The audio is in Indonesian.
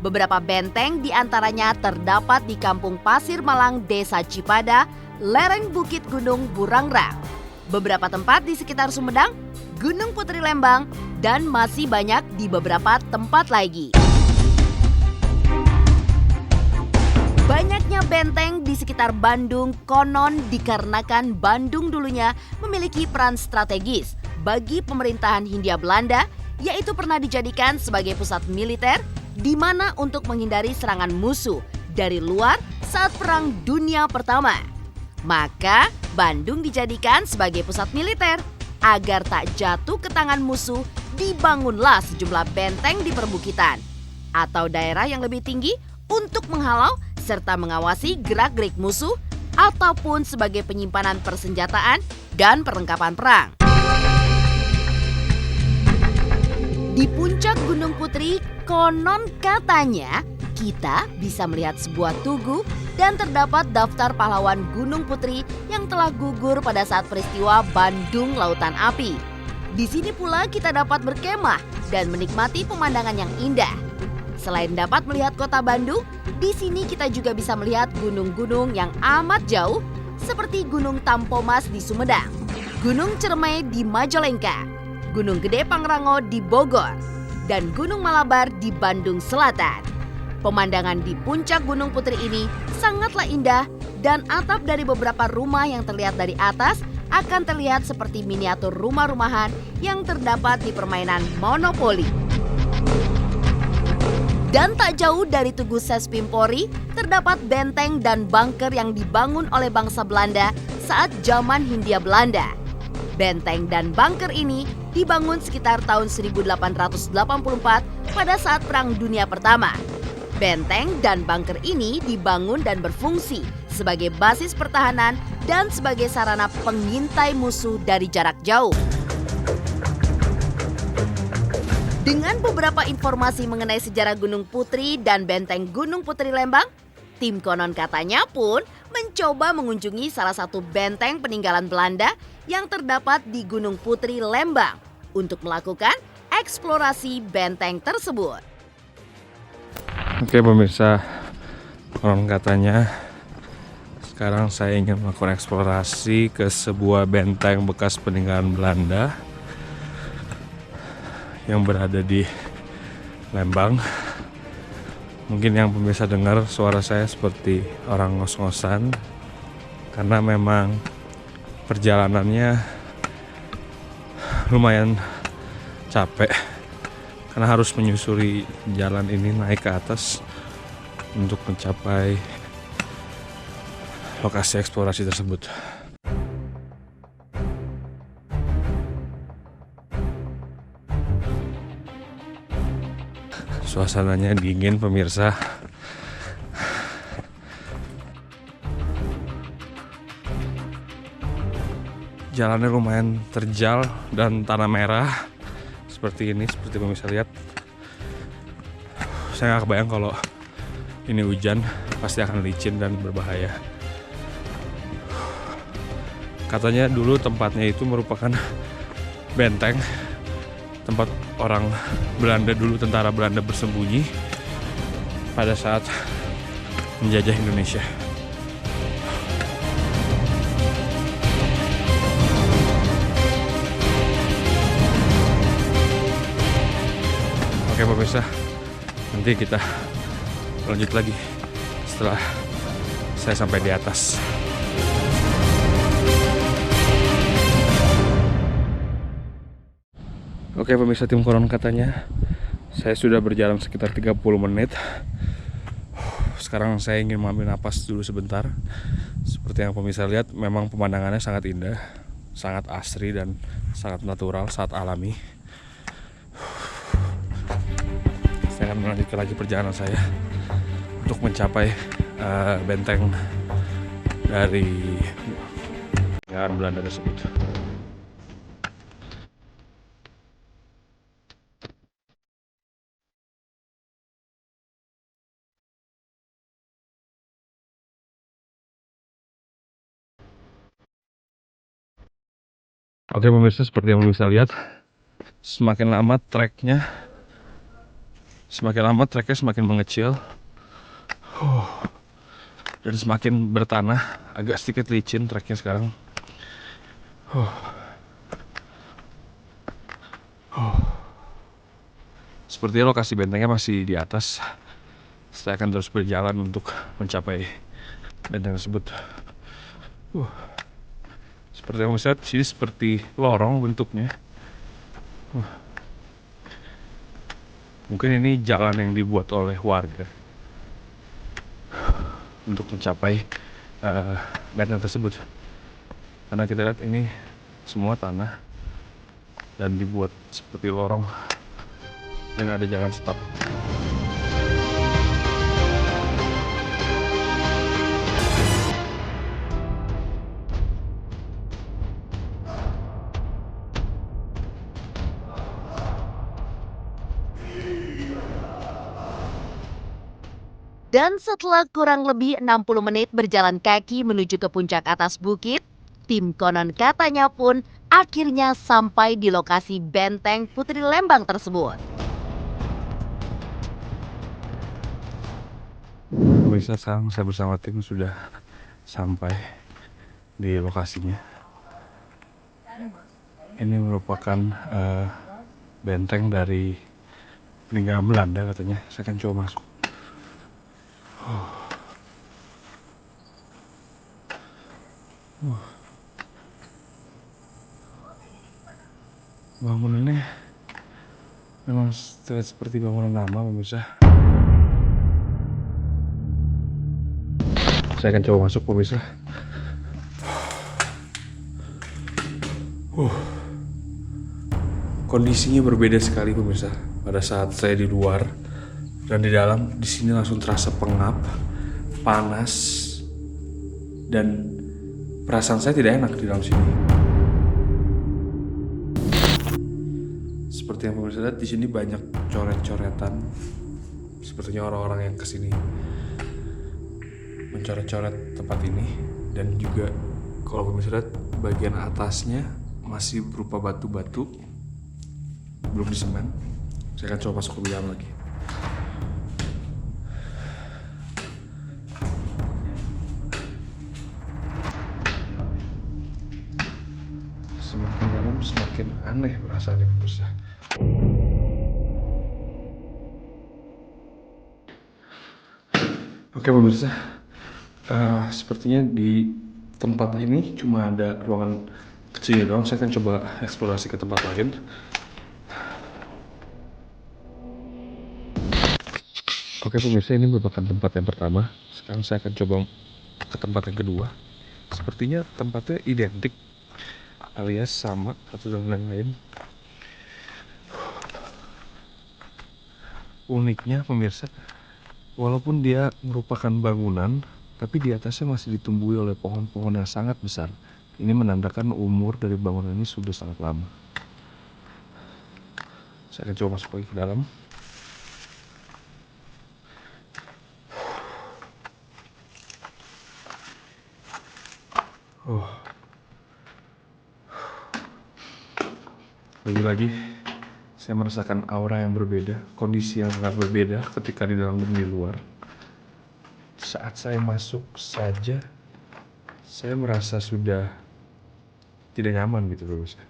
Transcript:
Beberapa benteng diantaranya terdapat di Kampung Pasir Malang, Desa Cipada, lereng Bukit Gunung Burangrang. Beberapa tempat di sekitar Sumedang, Gunung Putri Lembang, dan masih banyak di beberapa tempat lagi. Banyaknya benteng di sekitar Bandung konon dikarenakan Bandung dulunya memiliki peran strategis bagi pemerintahan Hindia Belanda, yaitu pernah dijadikan sebagai pusat militer di mana untuk menghindari serangan musuh dari luar saat Perang Dunia Pertama. Maka Bandung dijadikan sebagai pusat militer. Agar tak jatuh ke tangan musuh, dibangunlah sejumlah benteng di perbukitan atau daerah yang lebih tinggi untuk menghalau serta mengawasi gerak-gerik musuh ataupun sebagai penyimpanan persenjataan dan perlengkapan perang. Di puncak Gunung Putri, konon katanya kita bisa melihat sebuah tugu dan terdapat daftar pahlawan Gunung Putri yang telah gugur pada saat peristiwa Bandung Lautan Api. Di sini pula kita dapat berkemah dan menikmati pemandangan yang indah. Selain dapat melihat kota Bandung, di sini kita juga bisa melihat gunung-gunung yang amat jauh seperti Gunung Tampomas di Sumedang, Gunung Cermai di Majalengka, Gunung Gede Pangrango di Bogor, dan Gunung Malabar di Bandung Selatan. Pemandangan di puncak Gunung Putri ini sangatlah indah dan atap dari beberapa rumah yang terlihat dari atas akan terlihat seperti miniatur rumah-rumahan yang terdapat di permainan Monopoly. Dan tak jauh dari Tugu Sespimpori terdapat benteng dan bunker yang dibangun oleh bangsa Belanda saat zaman Hindia Belanda. Benteng dan bunker ini dibangun sekitar tahun 1884 pada saat Perang Dunia Pertama. Benteng dan bunker ini dibangun dan berfungsi sebagai basis pertahanan dan sebagai sarana pengintai musuh dari jarak jauh. Dengan beberapa informasi mengenai sejarah Gunung Putri dan benteng Gunung Putri Lembang, tim konon katanya pun mencoba mengunjungi salah satu benteng peninggalan Belanda yang terdapat di Gunung Putri Lembang untuk melakukan eksplorasi benteng tersebut. Oke pemirsa, konon katanya sekarang saya ingin melakukan eksplorasi ke sebuah benteng bekas peninggalan Belanda yang berada di Lembang. Mungkin yang pemirsa dengar suara saya seperti orang ngos-ngosan karena memang perjalanannya lumayan capek karena harus menyusuri jalan ini naik ke atas untuk mencapai lokasi eksplorasi tersebut. Suasananya dingin pemirsa. Jalannya lumayan terjal dan tanah merah seperti ini, seperti pemirsa lihat. Saya nggak kebayang kalau ini hujan, pasti akan licin dan berbahaya. Katanya dulu tempatnya itu merupakan benteng, tempat orang Belanda dulu, tentara Belanda bersembunyi pada saat menjajah Indonesia. Oke pemirsa, nanti kita lanjut lagi setelah saya sampai di atas. Oke pemirsa, tim konon katanya saya sudah berjalan sekitar 30 menit. Sekarang saya ingin mengambil napas dulu sebentar. Seperti yang pemirsa lihat, memang pemandangannya sangat indah, sangat asri dan sangat natural, sangat alami. Saya akan melanjutkan lagi perjalanan saya untuk mencapai benteng dari peninggalan Belanda tersebut. Oke pemirsa, seperti yang bisa lihat, semakin lama treknya Semakin lama treknya semakin mengecil. Dan semakin bertanah, agak sedikit licin treknya sekarang. Sepertinya lokasi bentengnya masih di atas. Saya akan terus berjalan untuk mencapai benteng tersebut. Seperti yang bisa lihat, sini seperti lorong bentuknya. Mungkin ini jalan yang dibuat oleh warga untuk mencapai benteng tersebut. Karena kita lihat ini semua tanah dan dibuat seperti lorong dan ada jalan setapak. Dan setelah kurang lebih 60 menit berjalan kaki menuju ke puncak atas bukit, tim konon katanya pun akhirnya sampai di lokasi benteng Putri Lembang tersebut. Bisa sekarang saya bersama tim sudah sampai di lokasinya. Ini merupakan benteng dari peninggalan Belanda katanya. Saya akan coba masuk. Bangunannya memang seperti bangunan lama, pemirsa. Saya akan coba masuk, pemirsa. Kondisinya berbeda sekali, pemirsa. Pada saat saya di luar dan di dalam, di sini langsung terasa pengap, panas, dan perasaan saya tidak enak di dalam sini. Seperti yang pemirsa lihat, di sini banyak coret-coretan. Sepertinya orang-orang yang kesini mencoret-coret tempat ini, dan juga kalau pemirsa lihat bagian atasnya masih berupa batu-batu, belum disemen. Saya akan coba masuk ke dalam lagi. Semakin dalam semakin aneh perasaannya, pemirsa. Oke pemirsa, sepertinya di tempat ini cuma ada ruangan kecilnya doang. Saya akan coba eksplorasi ke tempat lain. Oke pemirsa, ini merupakan tempat yang pertama. Sekarang saya akan coba ke tempat yang kedua. Sepertinya tempatnya identik alias sama satu dengan yang lain. Uniknya pemirsa, walaupun dia merupakan bangunan, tapi di atasnya masih ditumbuhi oleh pohon-pohon yang sangat besar. Ini menandakan umur dari bangunan ini sudah sangat lama. Saya akan coba masuk lagi ke dalam. Lagi-lagi saya merasakan aura yang berbeda, kondisi yang sangat berbeda ketika di dalam dan di luar. Saat saya masuk saja, saya merasa sudah tidak nyaman gitu, pemirsa.